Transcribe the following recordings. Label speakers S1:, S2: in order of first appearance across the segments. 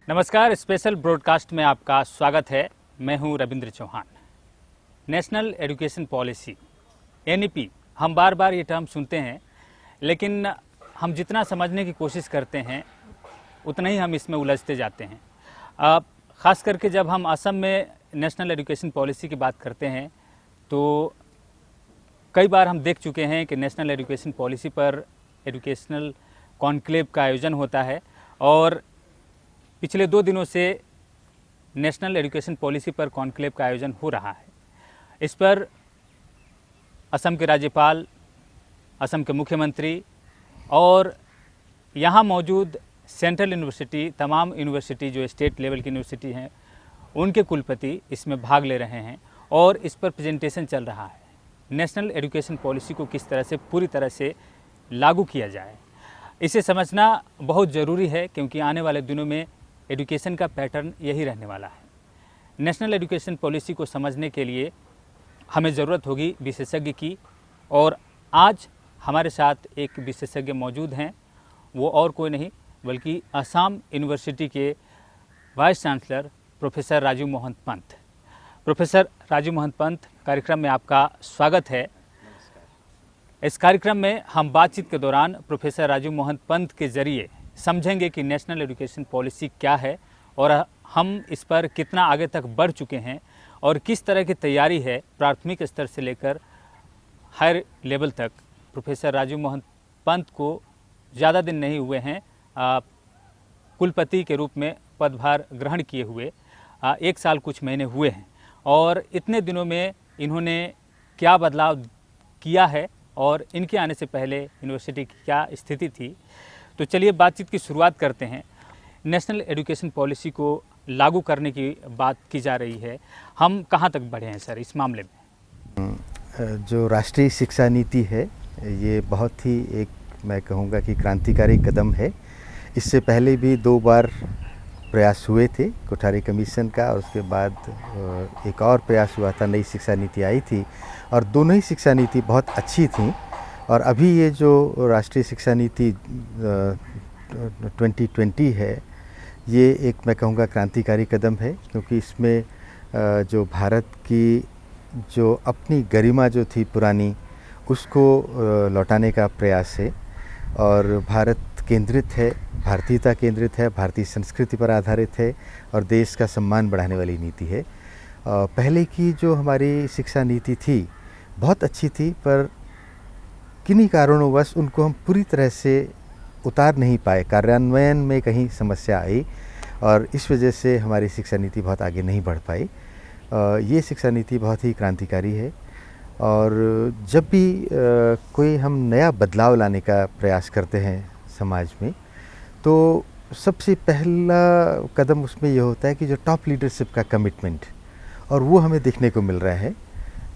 S1: नमस्कार, special broadcast में आपका स्वागत है। मैं हूं Ravindra Chauhan. National education policy NEP, हम बार बार ये टर्म सुनते हैं, लेकिन हम जितना समझने की कोशिश करते हैं उतना ही हम इसमें उलझते जाते हैं। ख़ास करके जब हम असम में नेशनल एजुकेशन पॉलिसी की बात करते हैं तो कई बार हम देख चुके हैं कि नेशनल एजुकेशन पॉलिसी पर एजुकेशनल कॉन्क्लेव का आयोजन होता है और पिछले 2 दिनों से नेशनल एजुकेशन पॉलिसी पर कॉन्क्लेव का आयोजन हो रहा है। इस पर असम के राज्यपाल, असम के मुख्यमंत्री और यहाँ मौजूद सेंट्रल यूनिवर्सिटी, तमाम यूनिवर्सिटी जो स्टेट लेवल की यूनिवर्सिटी हैं, उनके कुलपति इसमें भाग ले रहे हैं और इस पर प्रेजेंटेशन चल रहा है। नेशनल एजुकेशन पॉलिसी को किस तरह से पूरी तरह से लागू किया जाए, इसे समझना बहुत ज़रूरी है, क्योंकि आने वाले दिनों में एजुकेशन का पैटर्न यही रहने वाला है। नेशनल एजुकेशन पॉलिसी को समझने के लिए हमें ज़रूरत होगी विशेषज्ञ की, और आज हमारे साथ एक विशेषज्ञ मौजूद हैं। वो और कोई नहीं बल्कि असम यूनिवर्सिटी के vice chancellor professor Raju Mohan Pant. Professor Raju Mohan Pant, कार्यक्रम में आपका स्वागत है। इस कार्यक्रम में हम बातचीत के दौरान प्रोफेसर राजू मोहन पंत के ज़रिए समझेंगे कि नेशनल एजुकेशन पॉलिसी क्या है और हम इस पर कितना आगे तक बढ़ चुके हैं और किस तरह की तैयारी है प्राथमिक स्तर से लेकर हायर लेवल तक। प्रोफेसर राजू मोहन पंत को ज़्यादा दिन नहीं हुए हैं कुलपति के रूप में पदभार ग्रहण किए हुए, 1 साल कुछ महीने हुए हैं, और इतने दिनों में इन्होंने क्या बदलाव किया है और इनके आने से पहले यूनिवर्सिटी की क्या स्थिति थी। तो चलिए बातचीत की शुरुआत करते हैं। नेशनल एजुकेशन पॉलिसी को लागू करने की बात की जा रही है, हम कहाँ तक बढ़े हैं सर इस मामले में?
S2: जो राष्ट्रीय शिक्षा नीति है ये बहुत ही एक, मैं कहूँगा कि क्रांतिकारी कदम है। इससे पहले भी 2 बार प्रयास हुए थे, कोठारी कमीशन का, और उसके बाद एक और प्रयास हुआ था, नई शिक्षा नीति आई थी, और दोनों ही शिक्षा नीति बहुत अच्छी थी। और अभी ये जो राष्ट्रीय शिक्षा नीति 2020 है, ये एक, मैं कहूँगा, क्रांतिकारी कदम है, क्योंकि इसमें जो भारत की जो अपनी गरिमा जो थी पुरानी, उसको लौटाने का प्रयास है। और भारत केंद्रित है, भारतीयता केंद्रित है, भारतीय संस्कृति पर आधारित है और देश का सम्मान बढ़ाने वाली नीति है। पहले की जो हमारी शिक्षा नीति थी बहुत अच्छी थी, पर किन्हीं कारणोंवश उनको हम पूरी तरह से उतार नहीं पाए, कार्यान्वयन में कहीं समस्या आई और इस वजह से हमारी शिक्षा नीति बहुत आगे नहीं बढ़ पाई। ये शिक्षा नीति बहुत ही क्रांतिकारी है, और जब भी कोई हम नया बदलाव लाने का प्रयास करते हैं समाज में, तो सबसे पहला कदम उसमें ये होता है कि जो टॉप लीडरशिप का कमिटमेंट, और वो हमें देखने को मिल रहा है।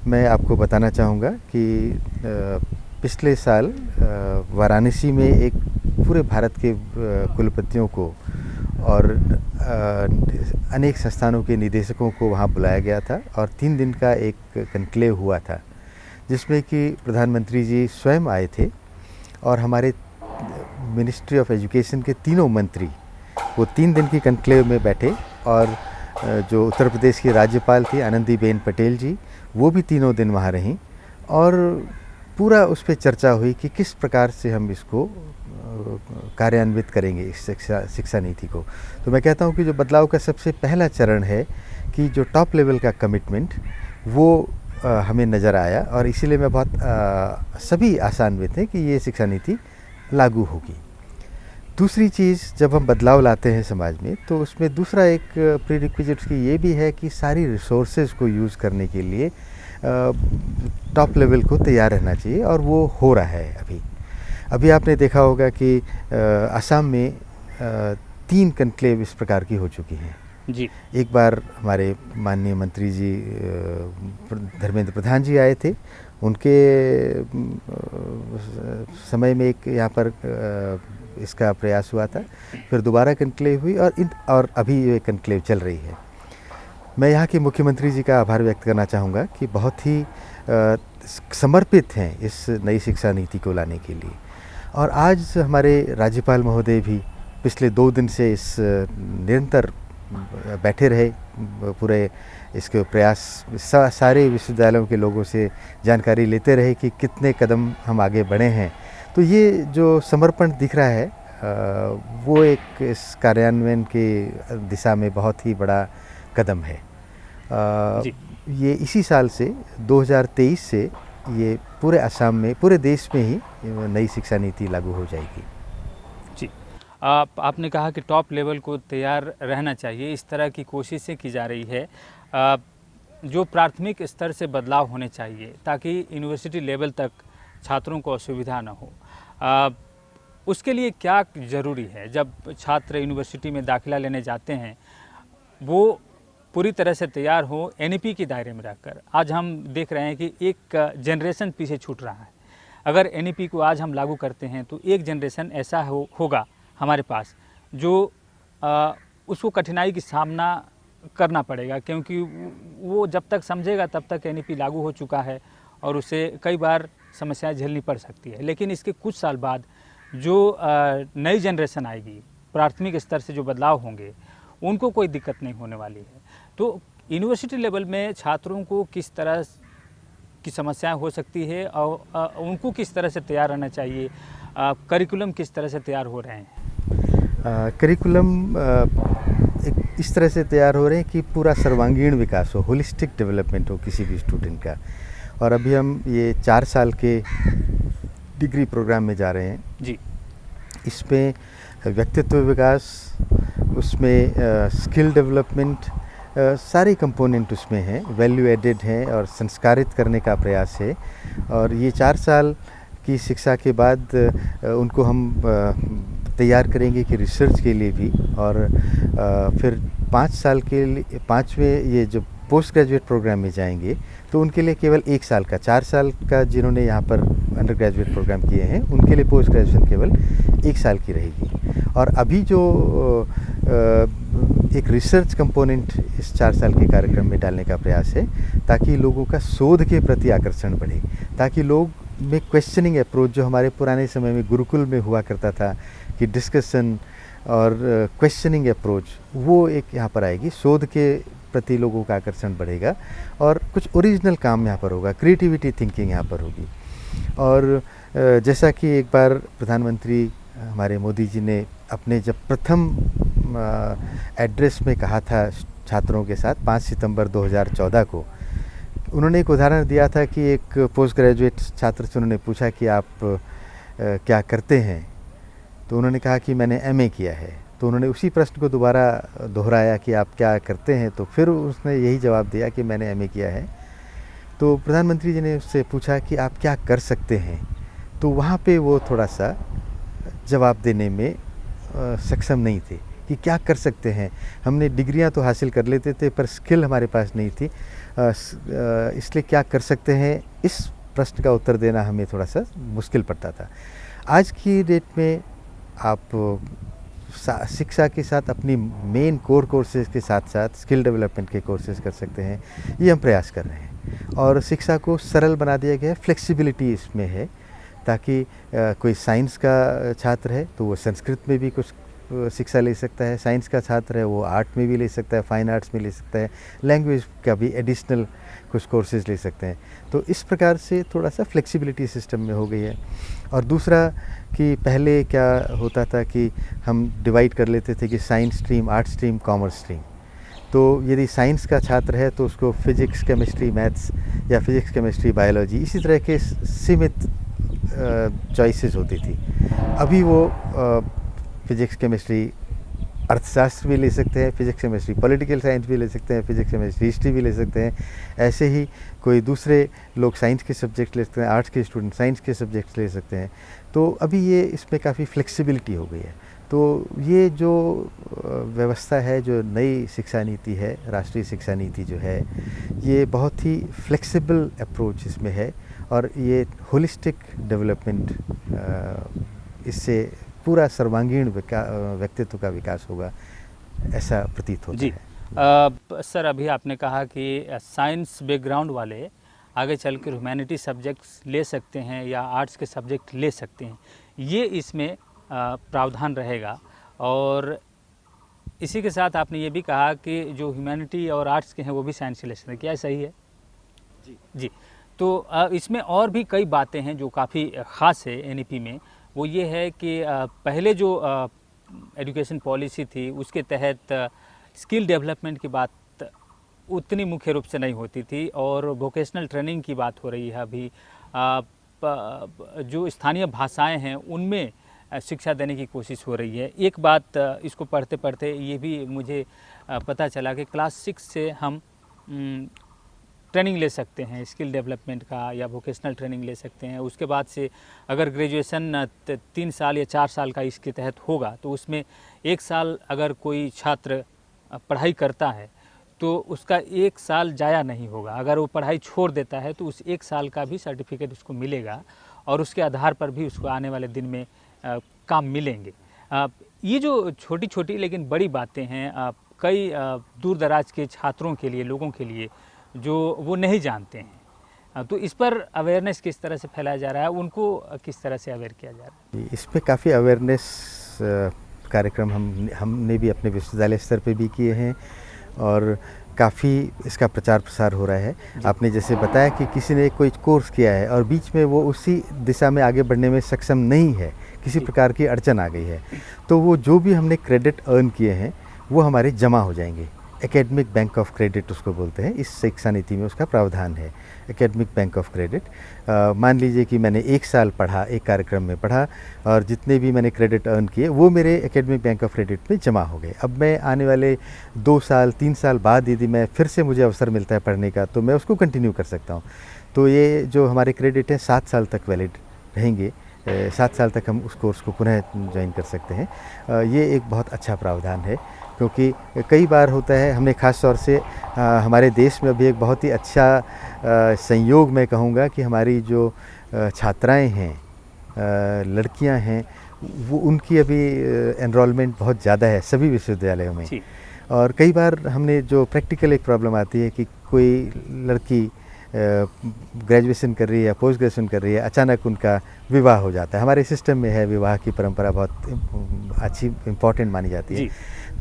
S2: मैं आपको बताना चाहूँगा कि पिछले साल वाराणसी में एक पूरे भारत के कुलपतियों को और अनेक संस्थानों के निदेशकों को वहाँ बुलाया गया था, और 3 दिन का एक कन्क्लेव हुआ था, जिसमें कि प्रधानमंत्री जी स्वयं आए थे और हमारे मिनिस्ट्री ऑफ एजुकेशन के तीनों मंत्री वो 3 दिन की कन्क्लेव में बैठे, और जो उत्तर प्रदेश की राज्यपाल थी आनंदीबेन पटेल जी, वो भी 3 दिन वहाँ रहीं, और पूरा उस पर चर्चा हुई कि किस प्रकार से हम इसको कार्यान्वित करेंगे, इस शिक्षा नीति को। तो मैं कहता हूँ कि जो बदलाव का सबसे पहला चरण है कि जो टॉप लेवल का कमिटमेंट, वो हमें नज़र आया, और इसीलिए मैं बहुत सभी आशान्वित हैं कि ये शिक्षा नीति लागू होगी। दूसरी चीज़, जब हम बदलाव लाते हैं समाज में, तो उसमें दूसरा एक प्रीरिक्विजिट की ये भी है कि सारी रिसोर्सेज को यूज़ करने के लिए टॉप लेवल को तैयार रहना चाहिए, और वो हो रहा है। अभी आपने देखा होगा कि असम में 3 कन्क्लेव इस प्रकार की हो चुकी हैं
S1: जी।
S2: एक बार हमारे माननीय मंत्री जी धर्मेंद्र प्रधान जी आए थे, उनके समय में एक यहाँ पर इसका प्रयास हुआ था, फिर दोबारा कन्क्लेव हुई, और अभी ये कन्क्लेव चल रही है। मैं यहाँ के मुख्यमंत्री जी का आभार व्यक्त करना चाहूँगा कि बहुत ही समर्पित हैं इस नई शिक्षा नीति को लाने के लिए। और आज हमारे राज्यपाल महोदय भी पिछले 2 दिन से इस निरंतर बैठे रहे, पूरे इसके प्रयास सारे विश्वविद्यालयों के लोगों से जानकारी लेते रहे कि कितने कदम हम आगे बढ़े हैं। तो ये जो समर्पण दिख रहा है वो एक इस कार्यान्वयन की दिशा में बहुत ही बड़ा कदम है। ये इसी साल से 2023 से ये पूरे असम में, पूरे देश में ही नई शिक्षा नीति लागू हो जाएगी।
S1: जी, आपने कहा कि टॉप लेवल को तैयार रहना चाहिए, इस तरह की कोशिशें की जा रही है। जो प्राथमिक स्तर से बदलाव होने चाहिए ताकि यूनिवर्सिटी लेवल तक छात्रों को असुविधा न हो। उसके लिए क्या ज़रूरी है? जब छात्र यूनिवर्सिटी में दाखिला लेने जाते हैं वो पूरी तरह से तैयार हो एनईपी के दायरे में रहकर। आज हम देख रहे हैं कि एक जनरेशन पीछे छूट रहा है। अगर एनईपी को आज हम लागू करते हैं तो एक जनरेशन ऐसा होगा हमारे पास जो उसको कठिनाई की सामना करना पड़ेगा, क्योंकि वो जब तक समझेगा तब तक एनईपी लागू हो चुका है और उसे कई बार समस्याएं झेलनी पड़ सकती है। लेकिन इसके कुछ साल बाद जो नई जनरेशन आएगी, प्राथमिक स्तर से जो बदलाव होंगे उनको कोई दिक्कत नहीं होने वाली है। तो यूनिवर्सिटी लेवल में छात्रों को किस तरह की समस्याएं हो सकती है और उनको किस तरह से तैयार रहना चाहिए? करिकुलम किस तरह से तैयार हो रहे हैं?
S2: करिकुलम इस तरह से तैयार हो रहे हैं कि पूरा सर्वांगीण विकास हो, होलिस्टिक डेवलपमेंट हो किसी भी स्टूडेंट का। और अभी हम ये 4 साल के डिग्री प्रोग्राम में जा रहे हैं
S1: जी।
S2: इसमें व्यक्तित्व विकास, उसमें स्किल डेवलपमेंट, सारे कंपोनेंट उसमें हैं, वैल्यू एडेड हैं और संस्कारित करने का प्रयास है। और ये 4 साल की शिक्षा के बाद उनको हम तैयार करेंगे कि रिसर्च के लिए भी, और फिर 5 साल के लिए 5वें ये जो पोस्ट ग्रेजुएट प्रोग्राम में जाएंगे तो उनके लिए केवल 1 साल का, 4 साल का जिन्होंने यहाँ पर अंडर ग्रेजुएट प्रोग्राम किए हैं उनके लिए पोस्ट ग्रेजुएशन केवल 1 साल की रहेगी। और अभी जो एक रिसर्च कंपोनेंट इस 4 साल के कार्यक्रम में डालने का प्रयास है ताकि लोगों का शोध के प्रति आकर्षण बढ़े, ताकि लोग में क्वेश्चनिंग अप्रोच जो हमारे पुराने समय में गुरुकुल में हुआ करता था कि डिस्कशन और क्वेश्चनिंग अप्रोच, वो एक यहाँ पर आएगी। शोध के प्रति लोगों का आकर्षण बढ़ेगा और कुछ ओरिजिनल काम यहाँ पर होगा, क्रिएटिविटी थिंकिंग यहाँ पर होगी। और जैसा कि एक बार प्रधानमंत्री हमारे मोदी जी ने अपने जब प्रथम एड्रेस में कहा था छात्रों के साथ 5 सितंबर 2014 को, उन्होंने एक उदाहरण दिया था कि एक पोस्ट ग्रेजुएट छात्र से उन्होंने पूछा कि आप क्या करते हैं, तो उन्होंने कहा कि मैंने एमए किया है। तो उन्होंने उसी प्रश्न को दोबारा दोहराया कि आप क्या करते हैं, तो फिर उसने यही जवाब दिया कि मैंने एमए किया है। तो प्रधानमंत्री जी ने उससे पूछा कि आप क्या कर सकते हैं, तो वहाँ पे वो थोड़ा सा जवाब देने में सक्षम नहीं थे कि क्या कर सकते हैं। हमने डिग्रियां तो हासिल कर लेते थे पर स्किल हमारे पास नहीं थी, इसलिए क्या कर सकते हैं, इस प्रश्न का उत्तर देना हमें थोड़ा सा मुश्किल पड़ता था। आज की डेट में आप शिक्षा के साथ अपनी मेन कोर कोर्सेज के साथ साथ स्किल डेवलपमेंट के कोर्सेज कर सकते हैं, ये हम प्रयास कर रहे हैं। और शिक्षा को सरल बना दिया गया है, फ्लेक्सिबिलिटी इसमें है, ताकि कोई साइंस का छात्र है तो वो संस्कृत में भी कुछ शिक्षा ले सकता है, साइंस का छात्र है वो आर्ट में भी ले सकता है, फाइन आर्ट्स में ले सकता है, लैंग्वेज का भी एडिशनल कुछ कोर्सेज ले सकते हैं। तो इस प्रकार से थोड़ा सा फ्लेक्सिबिलिटी सिस्टम में हो गई है। और दूसरा कि पहले क्या होता था कि हम डिवाइड कर लेते थे कि science stream, art stream, commerce stream. तो यदि साइंस का छात्र है तो उसको फिजिक्स, केमिस्ट्री, मैथ्स या फिजिक्स, केमिस्ट्री, बायोलॉजी, इसी तरह के सीमित चॉइसेस होती थी। अभी वो फिजिक्स, केमिस्ट्री, अर्थशास्त्र भी ले सकते हैं, फिजिक्स, केमिस्ट्री, पॉलिटिकल साइंस भी ले सकते हैं, फिजिक्स, केमिस्ट्री, हिस्ट्री भी ले सकते हैं। ऐसे ही कोई दूसरे लोग साइंस के सब्जेक्ट ले सकते हैं, आर्ट्स के स्टूडेंट साइंस के सब्जेक्ट्स ले सकते हैं। तो अभी ये इसमें काफ़ी फ्लेक्सिबिलिटी हो गई है। तो ये जो व्यवस्था है, जो नई शिक्षा नीति है, राष्ट्रीय शिक्षा नीति जो है, ये बहुत ही फ्लेक्सिबल अप्रोच इसमें है और ये होलिस्टिक डेवलपमेंट, इससे पूरा सर्वांगीण व्यक्तित्व का विकास होगा, ऐसा प्रतीत होता है।
S1: सर, अभी आपने कहा कि साइंस बैकग्राउंड वाले आगे चल कर ह्यूमैनिटी सब्जेक्ट्स ले सकते हैं या आर्ट्स के सब्जेक्ट ले सकते हैं, ये इसमें प्रावधान रहेगा। और इसी के साथ आपने ये भी कहा कि जो ह्यूमैनिटी और आर्ट्स के हैं वो भी साइंस सिलेक्शन है, क्या सही है? जी। तो इसमें और भी कई बातें हैं जो काफ़ी ख़ास है एनईपी में। वो ये है कि पहले जो एजुकेशन पॉलिसी थी उसके तहत स्किल डेवलपमेंट की बात उतनी मुख्य रूप से नहीं होती थी और वोकेशनल ट्रेनिंग की बात हो रही है अभी। जो स्थानीय भाषाएं हैं उनमें शिक्षा देने की कोशिश हो रही है। एक बात इसको पढ़ते पढ़ते ये भी मुझे पता चला कि क्लास 6 से हम ट्रेनिंग ले सकते हैं स्किल डेवलपमेंट का या वोकेशनल ट्रेनिंग ले सकते हैं। उसके बाद से अगर ग्रेजुएशन 3 साल या 4 साल का इसके तहत होगा तो उसमें 1 साल अगर कोई छात्र पढ़ाई करता है तो उसका 1 साल जाया नहीं होगा। अगर वो पढ़ाई छोड़ देता है तो उस 1 साल का भी सर्टिफिकेट उसको मिलेगा और उसके आधार पर भी उसको आने वाले दिन में काम मिलेंगे। ये जो छोटी छोटी लेकिन बड़ी बातें हैं कई दूर दराज के छात्रों के लिए, लोगों के लिए जो वो नहीं जानते हैं, तो इस पर अवेयरनेस किस तरह से फैलाया जा रहा है, उनको किस तरह से अवेयर किया जा रहा है?
S2: इस पे काफ़ी अवेयरनेस कार्यक्रम हमने भी अपने विश्वविद्यालय स्तर पे भी किए हैं और काफ़ी इसका प्रचार प्रसार हो रहा है। आपने जैसे बताया कि किसी ने कोई कोर्स किया है और बीच में वो उसी दिशा में आगे बढ़ने में सक्षम नहीं है, किसी प्रकार की अड़चन आ गई है, तो वो जो भी हमने क्रेडिट अर्न किए हैं वो हमारे जमा हो जाएंगे। एकेडमिक बैंक ऑफ क्रेडिट उसको बोलते हैं, इस शिक्षा नीति में उसका प्रावधान है, एकेडमिक बैंक ऑफ क्रेडिट। मान लीजिए कि मैंने 1 साल पढ़ा, एक कार्यक्रम में पढ़ा और जितने भी मैंने क्रेडिट अर्न किए वो मेरे एकेडमिक बैंक ऑफ क्रेडिट में जमा हो गए। अब मैं आने वाले 2 साल 3 साल बाद यदि मैं फिर से मुझे अवसर मिलता है पढ़ने का तो मैं उसको कंटिन्यू कर सकता हूँ। तो ये जो हमारे क्रेडिट हैं 7 साल तक वैलिड रहेंगे, 7 साल तक हम उस कोर्स को पुनः ज्वाइन कर सकते हैं। ये एक बहुत अच्छा प्रावधान है क्योंकि कई बार होता है, हमने ख़ास तौर से हमारे देश में अभी एक बहुत ही अच्छा संयोग मैं कहूँगा कि हमारी जो छात्राएं हैं, लड़कियां हैं, वो उनकी अभी एनरोलमेंट बहुत ज़्यादा है सभी विश्वविद्यालयों में। और कई बार हमने जो प्रैक्टिकल एक प्रॉब्लम आती है कि कोई लड़की ग्रेजुएशन कर रही है या पोस्ट ग्रेजुएशन कर रही है, अचानक उनका विवाह हो जाता है। हमारे सिस्टम में है, विवाह की परंपरा बहुत अच्छी इम्पॉर्टेंट मानी जाती है,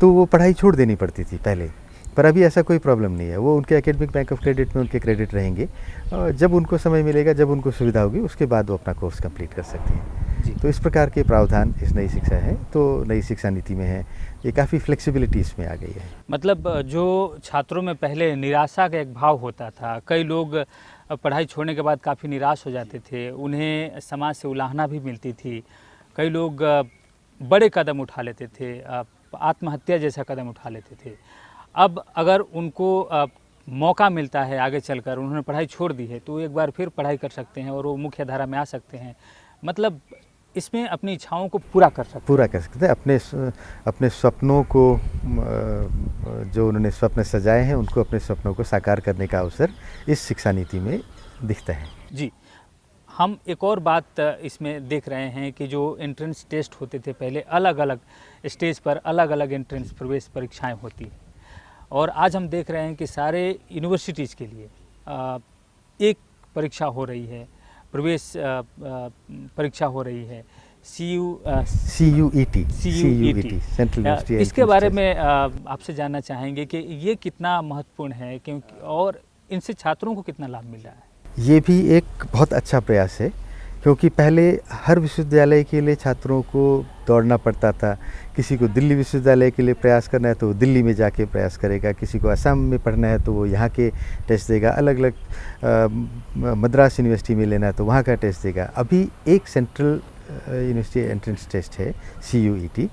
S2: तो वो पढ़ाई छोड़ देनी पड़ती थी पहले, पर अभी ऐसा कोई प्रॉब्लम नहीं है। वो उनके एकेडमिक बैंक ऑफ क्रेडिट में उनके क्रेडिट रहेंगे और जब उनको समय मिलेगा, जब उनको सुविधा होगी, उसके बाद वो अपना कोर्स कंप्लीट कर सकते हैं। तो इस प्रकार के प्रावधान इस नई शिक्षा है, तो नई शिक्षा नीति में है, ये काफ़ी फ्लेक्सिबिलिटी इसमें आ गई है।
S1: मतलब जो छात्रों में पहले निराशा का एक भाव होता था, कई लोग पढ़ाई छोड़ने के बाद काफ़ी निराश हो जाते थे, उन्हें समाज से उलाहना भी मिलती थी, कई लोग बड़े कदम उठा लेते थे, आत्महत्या जैसा कदम उठा लेते थे। अब अगर उनको मौका मिलता है आगे चलकर, उन्होंने पढ़ाई छोड़ दी है तो एक बार फिर पढ़ाई कर सकते हैं और वो मुख्य धारा में आ सकते हैं। मतलब इसमें अपनी इच्छाओं को पूरा कर सकते हैं,
S2: अपने सपनों को, जो उन्होंने स्वप्न सजाए हैं, उनको अपने सपनों को साकार करने का अवसर इस शिक्षा नीति में दिखता है।
S1: जी, हम एक और बात इसमें देख रहे हैं कि जो एंट्रेंस टेस्ट होते थे पहले, अलग अलग स्टेज पर अलग अलग एंट्रेंस प्रवेश परीक्षाएं होती हैं, और आज हम देख रहे हैं कि सारे यूनिवर्सिटीज़ के लिए एक परीक्षा हो रही है, प्रवेश परीक्षा हो रही है, CUET, सेंट्रल यूनिवर्सिटी।
S2: इसके
S1: बारे में आपसे जानना चाहेंगे कि ये कितना महत्वपूर्ण है, क्योंकि और इनसे छात्रों को कितना लाभ मिल रहा है?
S2: ये भी एक बहुत अच्छा प्रयास है, क्योंकि पहले हर विश्वविद्यालय के लिए छात्रों को दौड़ना पड़ता था। किसी को दिल्ली विश्वविद्यालय के लिए प्रयास करना है तो वो दिल्ली में जाके प्रयास करेगा, किसी को असम में पढ़ना है तो वो यहाँ के टेस्ट देगा, अलग अलग मद्रास यूनिवर्सिटी में लेना है तो वहाँ का टेस्ट देगा। अभी एक सेंट्रल यूनिवर्सिटी एंट्रेंस टेस्ट है CUET,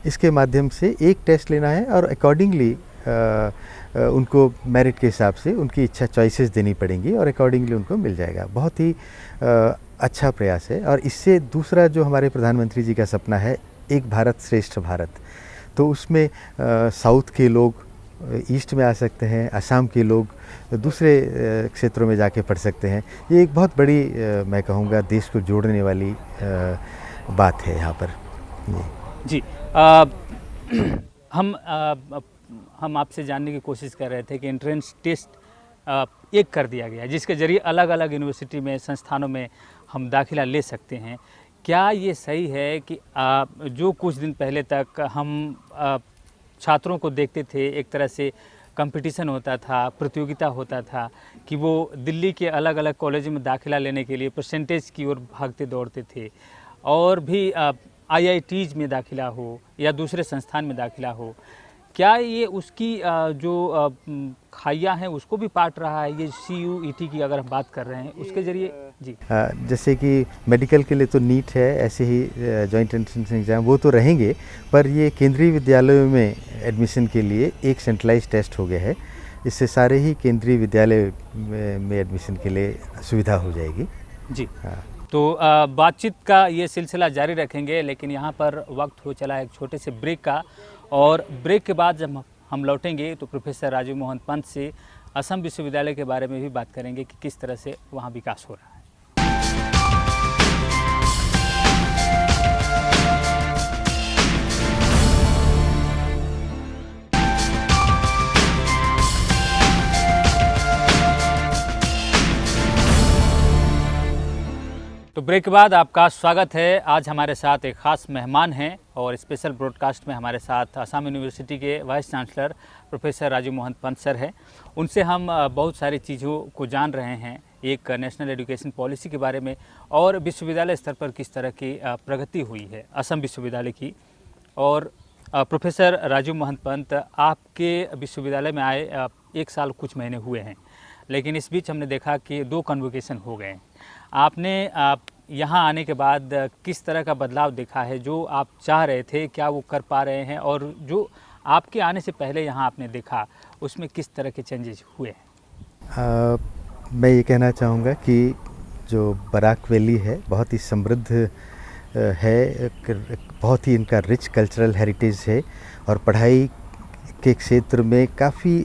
S2: इसके माध्यम से एक टेस्ट लेना है और अकॉर्डिंगली उनको मेरिट के हिसाब से उनकी इच्छा चॉइसेस देनी पड़ेंगी और अकॉर्डिंगली उनको मिल जाएगा। बहुत ही अच्छा प्रयास है। और इससे दूसरा जो हमारे प्रधानमंत्री जी का सपना है, एक भारत श्रेष्ठ भारत, तो उसमें साउथ के लोग ईस्ट में आ सकते हैं, असम के लोग दूसरे क्षेत्रों में जाके पढ़ सकते हैं। ये एक बहुत बड़ी मैं कहूँगा देश को जोड़ने वाली बात है यहाँ पर।
S1: जी, हम आपसे जानने की कोशिश कर रहे थे कि एंट्रेंस टेस्ट एक कर दिया गया जिसके ज़रिए अलग अलग यूनिवर्सिटी में, संस्थानों में हम दाखिला ले सकते हैं। क्या ये सही है कि जो कुछ दिन पहले तक हम छात्रों को देखते थे, एक तरह से कंपटीशन होता था, प्रतियोगिता होता था कि वो दिल्ली के अलग अलग कॉलेजों में दाखिला लेने के लिए परसेंटेज की ओर भागते दौड़ते थे, और भी आईआईटीज़ में दाखिला हो या दूसरे संस्थान में दाखिला हो, क्या ये उसकी जो खाइयाँ हैं उसको भी पाट रहा है? ये CUET की अगर हम बात कर रहे हैं उसके ज़रिए जी।
S2: जैसे कि मेडिकल के लिए तो नीट है, ऐसे ही जॉइंट एंट्रेंस एग्ज़ाम वो तो रहेंगे, पर ये केंद्रीय विद्यालयों में एडमिशन के लिए एक सेंट्रलाइज टेस्ट हो गया है। इससे सारे ही केंद्रीय विद्यालय में एडमिशन के लिए सुविधा हो जाएगी
S1: जी।
S2: हाँ।
S1: तो बातचीत का ये सिलसिला जारी रखेंगे, लेकिन यहाँ पर वक्त हो चला है एक छोटे से ब्रेक का, और ब्रेक के बाद जब हम लौटेंगे तो प्रोफेसर राजीव मोहन पंत से असम विश्वविद्यालय के बारे में भी बात करेंगे कि किस तरह से वहाँ विकास हो रहा है। तो ब्रेक के बाद आपका स्वागत है। आज हमारे साथ एक ख़ास मेहमान हैं और स्पेशल ब्रॉडकास्ट में हमारे साथ असम यूनिवर्सिटी के vice chancellor professor Rajiv Mohan Pant sir हैं। उनसे हम बहुत सारी चीज़ों को जान रहे हैं, एक नेशनल एजुकेशन पॉलिसी के बारे में, और विश्वविद्यालय स्तर पर किस तरह की प्रगति हुई है असम विश्वविद्यालय की। और प्रोफेसर राजीव मोहन पंत, आपके विश्वविद्यालय में आए 1 साल कुछ महीने हुए हैं, लेकिन इस बीच हमने देखा कि 2 कन्वोकेशन हो गए। आपने यहाँ आने के बाद किस तरह का बदलाव देखा है? जो आप चाह रहे थे क्या वो कर पा रहे हैं, और जो आपके आने से पहले यहाँ आपने देखा उसमें किस तरह के चेंजेस हुए हैं?
S2: मैं ये कहना चाहूँगा कि जो बराक वैली है बहुत ही समृद्ध है, बहुत ही इनका रिच कल्चरल हेरिटेज है, और पढ़ाई के क्षेत्र में काफ़ी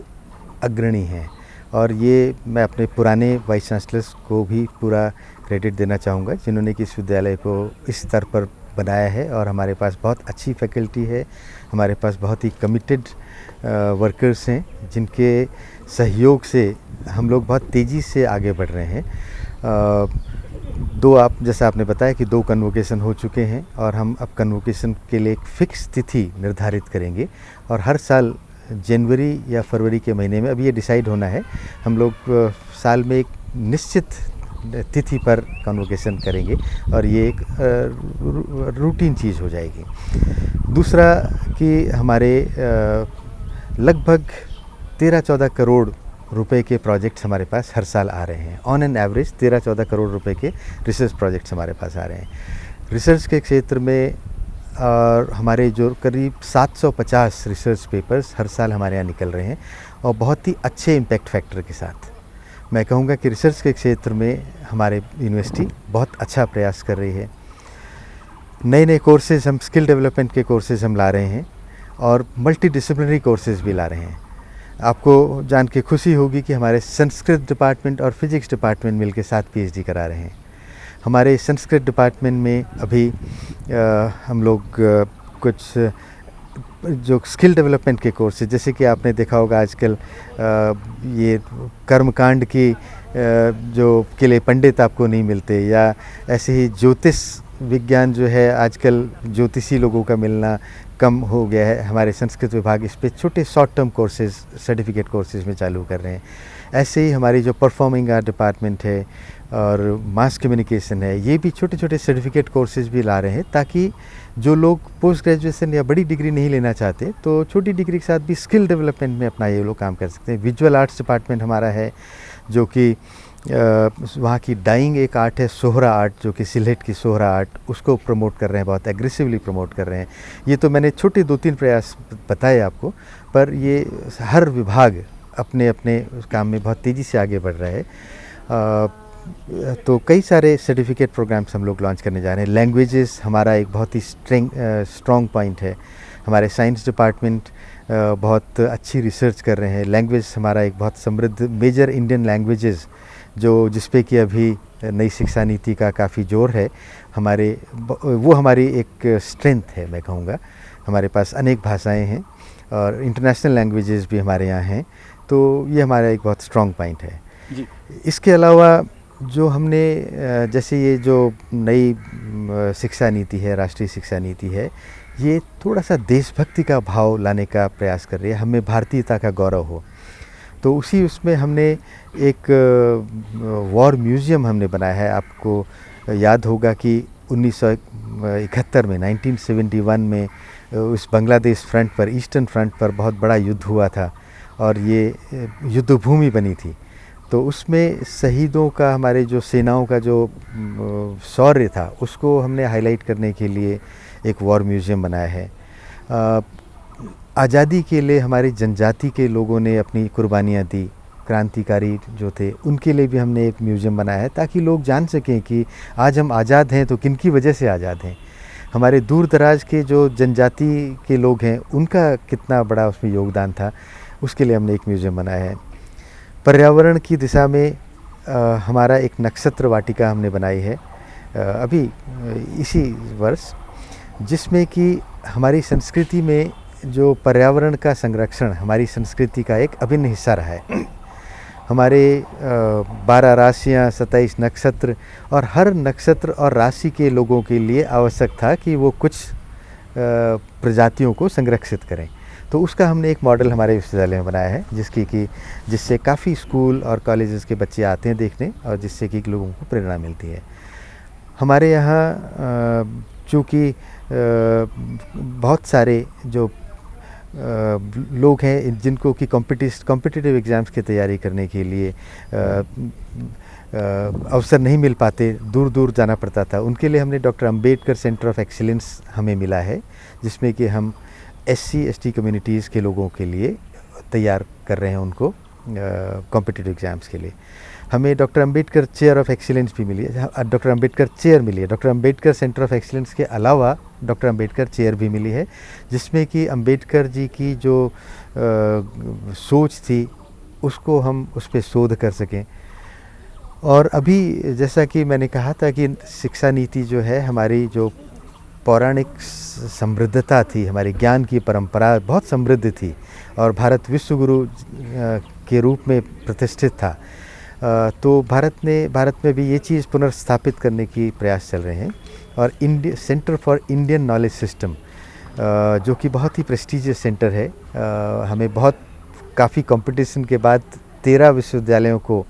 S2: अग्रणी है। और ये मैं अपने पुराने वाइस चांसलर्स को भी पूरा क्रेडिट देना चाहूँगा, जिन्होंने कि इस विद्यालय को इस स्तर पर बनाया है। और हमारे पास बहुत अच्छी फैकल्टी है, हमारे पास बहुत ही कमिटेड वर्कर्स हैं, जिनके सहयोग से हम लोग बहुत तेज़ी से आगे बढ़ रहे हैं। जैसा आपने बताया कि 2 कन्वोकेशन हो चुके हैं, और हम अब कन्वोकेशन के लिए एक फ़िक्स तिथि निर्धारित करेंगे, और हर साल जनवरी या फरवरी के महीने में, अब ये डिसाइड होना है, हम लोग साल में एक निश्चित तिथि पर कन्वोकेशन करेंगे, और ये एक रूटीन चीज़ हो जाएगी। दूसरा कि हमारे लगभग 13-14 करोड़ रुपए के प्रोजेक्ट्स हमारे पास हर साल आ रहे हैं। ऑन एन एवरेज 13-14 करोड़ रुपए के रिसर्च प्रोजेक्ट्स हमारे पास आ रहे हैं रिसर्च के क्षेत्र में। और हमारे जो करीब 750 रिसर्च पेपर्स हर साल हमारे यहाँ निकल रहे हैं, और बहुत ही अच्छे इम्पैक्ट फैक्टर के साथ। मैं कहूँगा कि रिसर्च के क्षेत्र में हमारे यूनिवर्सिटी बहुत अच्छा प्रयास कर रही है। नए नए कोर्सेज़, हम स्किल डेवलपमेंट के कोर्सेज़ हम ला रहे हैं, और मल्टी डिसिप्लिनरी कोर्सेज़ भी ला रहे हैं। आपको जान के खुशी होगी कि हमारे संस्कृत डिपार्टमेंट और फिजिक्स डिपार्टमेंट मिलकर 7 PhD करा रहे हैं। हमारे संस्कृत डिपार्टमेंट में अभी हम लोग कुछ जो स्किल डेवलपमेंट के कोर्सेज, जैसे कि आपने देखा होगा आजकल ये कर्मकांड की जो के लिए पंडित आपको नहीं मिलते, या ऐसे ही ज्योतिष विज्ञान जो है आजकल ज्योतिषी लोगों का मिलना कम हो गया है। हमारे संस्कृत विभाग इस पे छोटे short term courses, certificate courses में चालू कर रहे हैं। ऐसे ही हमारी जो परफॉर्मिंग आर्ट डिपार्टमेंट है और मास कम्युनिकेशन है, ये भी छोटे छोटे सर्टिफिकेट कोर्सेज भी ला रहे हैं, ताकि जो लोग पोस्ट ग्रेजुएशन या बड़ी डिग्री नहीं लेना चाहते तो छोटी डिग्री के साथ भी स्किल डेवलपमेंट में अपना ये लोग काम कर सकते हैं। विजुअल आर्ट्स डिपार्टमेंट हमारा है, जो कि वहाँ की डाइंग एक आर्ट है, सोहरा आर्ट, जो कि सिलहट की सोहरा आर्ट, उसको प्रमोट कर रहे हैं, बहुत एग्रेसिवली प्रमोट कर रहे हैं। ये तो मैंने छोटे 2-3 प्रयास बताए आपको, पर ये हर विभाग अपने अपने काम में बहुत तेज़ी से आगे बढ़ रहा है। तो कई सारे सर्टिफिकेट प्रोग्राम्स हम लोग लॉन्च करने जा रहे हैं। लैंग्वेजेस हमारा एक बहुत ही स्ट्रॉन्ग पॉइंट है। हमारे साइंस डिपार्टमेंट बहुत अच्छी रिसर्च कर रहे हैं। लैंग्वेज हमारा एक बहुत समृद्ध मेजर इंडियन लैंग्वेजेस, जो जिसपे कि अभी नई शिक्षा नीति का काफ़ी जोर है, वो हमारी एक स्ट्रेंथ है। मैं कहूँगा हमारे पास अनेक भाषाएं हैं और इंटरनेशनल लैंग्वेजेस भी हमारे यहाँ हैं, तो ये हमारा एक बहुत स्ट्रॉन्ग पॉइंट है जी। इसके अलावा जो हमने जैसे ये जो नई शिक्षा नीति है, राष्ट्रीय शिक्षा नीति है, ये थोड़ा सा देशभक्ति का भाव लाने का प्रयास कर रही है, हमें भारतीयता का गौरव हो। तो उसी उसमें हमने एक वॉर म्यूज़ियम हमने बनाया है। आपको याद होगा कि 1971 में 1971 में उस बांग्लादेश फ्रंट पर, ईस्टर्न फ्रंट पर बहुत बड़ा युद्ध हुआ था और ये युद्ध भूमि बनी थी। तो उसमें शहीदों का, हमारे जो सेनाओं का जो शौर्य था, उसको हमने हाईलाइट करने के लिए एक वॉर म्यूज़ियम बनाया है। आज़ादी के लिए हमारी जनजाति के लोगों ने अपनी कुर्बानियाँ दी, क्रांतिकारी जो थे उनके लिए भी हमने एक म्यूज़ियम बनाया है, ताकि लोग जान सकें कि आज हम आज़ाद हैं तो किन की वजह से आज़ाद हैं। हमारे दूर दराज के जो जनजाति के लोग हैं उनका कितना बड़ा उसमें योगदान था, उसके लिए हमने एक म्यूज़ियम बनाया है। पर्यावरण की दिशा में हमारा एक नक्षत्र वाटिका हमने बनाई है अभी इसी वर्ष, जिसमें कि हमारी संस्कृति में जो पर्यावरण का संरक्षण हमारी संस्कृति का एक अभिन्न हिस्सा रहा है। हमारे 12 राशियाँ, 27 नक्षत्र, और हर नक्षत्र और राशि के लोगों के लिए आवश्यक था कि वो कुछ प्रजातियों को संरक्षित करें। तो उसका हमने एक मॉडल हमारे विश्वविद्यालय में बनाया है, जिससे काफ़ी स्कूल और कॉलेजेस के बच्चे आते हैं देखने, और जिससे कि लोगों को प्रेरणा मिलती है। हमारे यहाँ चूँकि बहुत सारे जो लोग हैं जिनको कि कॉम्पिटिटिव एग्ज़ाम्स की तैयारी करने के लिए अवसर नहीं मिल पाते, दूर दूर जाना पड़ता था, उनके लिए हमने doctor Ambedkar centre of excellence हमें मिला है, जिसमें कि हम SC/ST कम्युनिटीज़ के लोगों के लिए तैयार कर रहे हैं उनको कॉम्पिटिटिव एग्ज़ाम्स के लिए। हमें doctor Ambedkar chair of excellence भी मिली है, डॉक्टर अंबेडकर चेयर मिली है। Doctor Ambedkar centre of excellence के अलावा डॉक्टर अंबेडकर चेयर भी मिली है, जिसमें कि अंबेडकर जी की जो सोच थी उसको हम उस पर शोध कर सकें। और अभी जैसा कि मैंने कहा था कि शिक्षा नीति जो है, हमारी जो पौराणिक समृद्धता थी, हमारी ज्ञान की परंपरा बहुत समृद्ध थी और भारत विश्वगुरु के रूप में प्रतिष्ठित था। तो भारत में भी ये चीज़ पुनर्स्थापित करने की प्रयास चल रहे हैं। और centre for Indian knowledge system, जो कि बहुत ही प्रेस्टीजियस सेंटर है, हमें काफ़ी कंपटीशन के बाद 13 विश्वविद्यालयों को,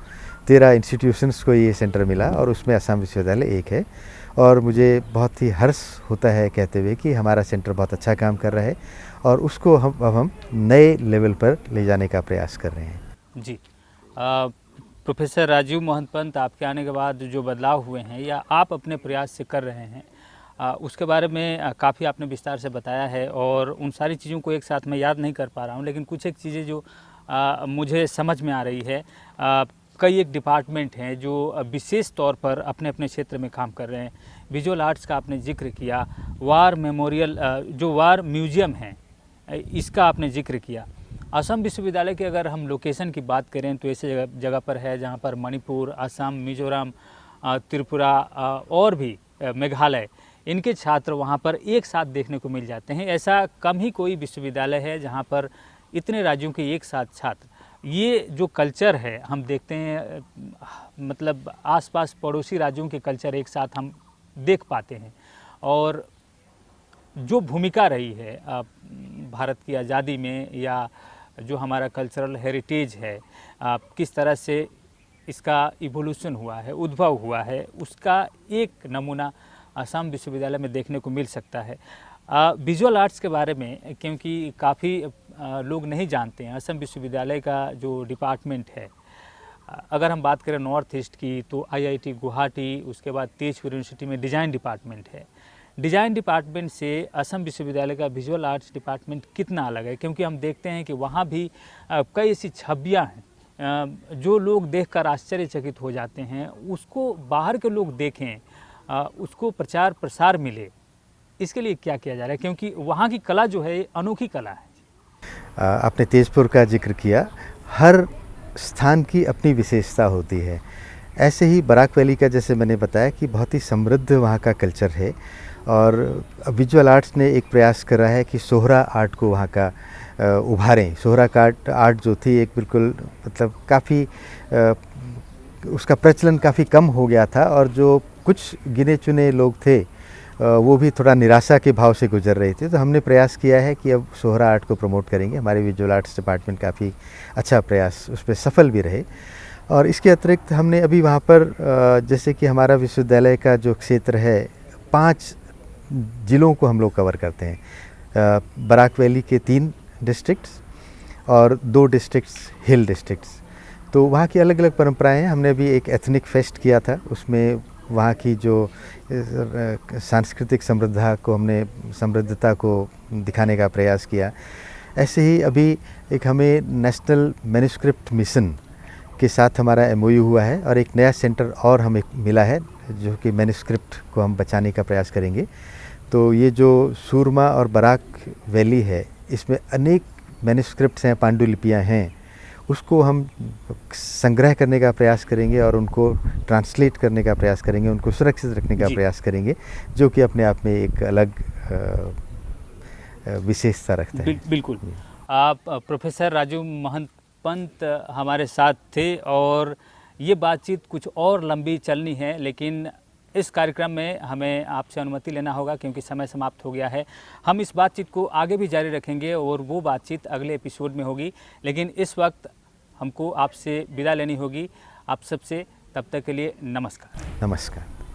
S2: 13 इंस्टीट्यूशंस को ये सेंटर मिला, और उसमें असम विश्वविद्यालय एक है। और मुझे बहुत ही हर्ष होता है कहते हुए कि हमारा सेंटर बहुत अच्छा काम कर रहा है, और उसको हम नए लेवल पर ले जाने का प्रयास कर रहे हैं।
S1: जी, प्रोफेसर राजीव मोहन पंत, आपके आने के बाद जो बदलाव हुए हैं या आप अपने प्रयास से कर रहे हैं, उसके बारे में काफ़ी आपने विस्तार से बताया है, और उन सारी चीज़ों को एक साथ मैं याद नहीं कर पा रहा हूँ, लेकिन कुछ एक चीज़ें जो मुझे समझ में आ रही है। कई एक डिपार्टमेंट हैं जो विशेष तौर पर अपने अपने क्षेत्र में काम कर रहे हैं। विजुअल आर्ट्स का आपने जिक्र किया, वार मेमोरियल जो वार म्यूज़ियम है इसका आपने जिक्र किया। असम विश्वविद्यालय की अगर हम लोकेशन की बात करें तो ऐसे जगह पर है जहाँ पर मणिपुर, असम, मिजोरम, त्रिपुरा और भी मेघालय, इनके छात्र वहाँ पर एक साथ देखने को मिल जाते हैं। ऐसा कम ही कोई विश्वविद्यालय है जहाँ पर इतने राज्यों के एक साथ छात्र, ये जो कल्चर है हम देखते हैं, मतलब आसपास पड़ोसी राज्यों के कल्चर एक साथ हम देख पाते हैं। और जो भूमिका रही है भारत की आज़ादी में, या जो हमारा कल्चरल हेरिटेज है, किस तरह से इसका इवोल्यूशन हुआ है, उद्भव हुआ है, उसका एक नमूना असम विश्वविद्यालय में देखने को मिल सकता है। विजुअल आर्ट्स के बारे में क्योंकि काफ़ी लोग नहीं जानते हैं, असम विश्वविद्यालय का जो डिपार्टमेंट है, अगर हम बात करें नॉर्थ ईस्ट की तो IIT गुवाहाटी, उसके बाद तेजपुर यूनिवर्सिटी में डिज़ाइन डिपार्टमेंट है। डिज़ाइन डिपार्टमेंट से असम विश्वविद्यालय का विजुअल आर्ट्स डिपार्टमेंट कितना अलग है? क्योंकि हम देखते हैं कि वहाँ भी कई ऐसी छवियाँ हैं जो लोग देखकर आश्चर्यचकित हो जाते हैं, उसको बाहर के लोग देखें, उसको प्रचार प्रसार मिले, इसके लिए क्या किया जा रहा है? क्योंकि वहाँ की कला जो है अनोखी कला है।
S2: आपने तेजपुर का जिक्र किया, हर स्थान की अपनी विशेषता होती है। ऐसे ही बराक वैली का, जैसे मैंने बताया कि बहुत ही समृद्ध वहाँ का कल्चर है, और विजुअल आर्ट्स ने एक प्रयास करा है कि सोहरा आर्ट को वहाँ का उभारें। सोहरा आर्ट जो थी एक बिल्कुल मतलब काफ़ी उसका प्रचलन काफ़ी कम हो गया था, और जो कुछ गिने चुने लोग थे वो भी थोड़ा निराशा के भाव से गुजर रहे थे। तो हमने प्रयास किया है कि अब सोहरा आर्ट को प्रमोट करेंगे। हमारे विजुअल आर्ट्स डिपार्टमेंट काफ़ी अच्छा प्रयास उस पर सफल भी रहे। और इसके अतिरिक्त हमने अभी वहाँ पर जैसे कि हमारा विश्वविद्यालय का जो क्षेत्र है 5 ज़िलों को हम लोग कवर करते हैं। बराक वैली के 3 डिस्ट्रिक्ट्स और 2 डिस्ट्रिक्ट्स हिल डिस्ट्रिक्ट्स। तो वहाँ की अलग अलग परंपराएं हैं। हमने अभी एक एथनिक फेस्ट किया था, उसमें वहाँ की जो सांस्कृतिक समृद्धता को दिखाने का प्रयास किया। ऐसे ही अभी एक हमें नेशनल मैन्युस्क्रिप्ट मिशन के साथ हमारा MOU हुआ है और एक नया सेंटर और हमें मिला है जो कि मैन्युस्क्रिप्ट को हम बचाने का प्रयास करेंगे। तो ये जो सूरमा और बराक वैली है, इसमें अनेक मैन्युस्क्रिप्ट्स हैं, पांडुलिपियाँ हैं, उसको हम संग्रह करने का प्रयास करेंगे और उनको ट्रांसलेट करने का प्रयास करेंगे, उनको सुरक्षित रखने का प्रयास करेंगे, जो कि अपने आप में एक अलग विशेषता रखता है।
S1: बिल्कुल। आप प्रोफेसर राजू महंत पंत हमारे साथ थे और ये बातचीत कुछ और लंबी चलनी है, लेकिन इस कार्यक्रम में हमें आपसे अनुमति लेना होगा क्योंकि समय समाप्त हो गया है। हम इस बातचीत को आगे भी जारी रखेंगे और वो बातचीत अगले एपिसोड में होगी, लेकिन इस वक्त हमको आपसे विदा लेनी होगी। आप सबसे तब तक के लिए नमस्कार।
S2: नमस्कार।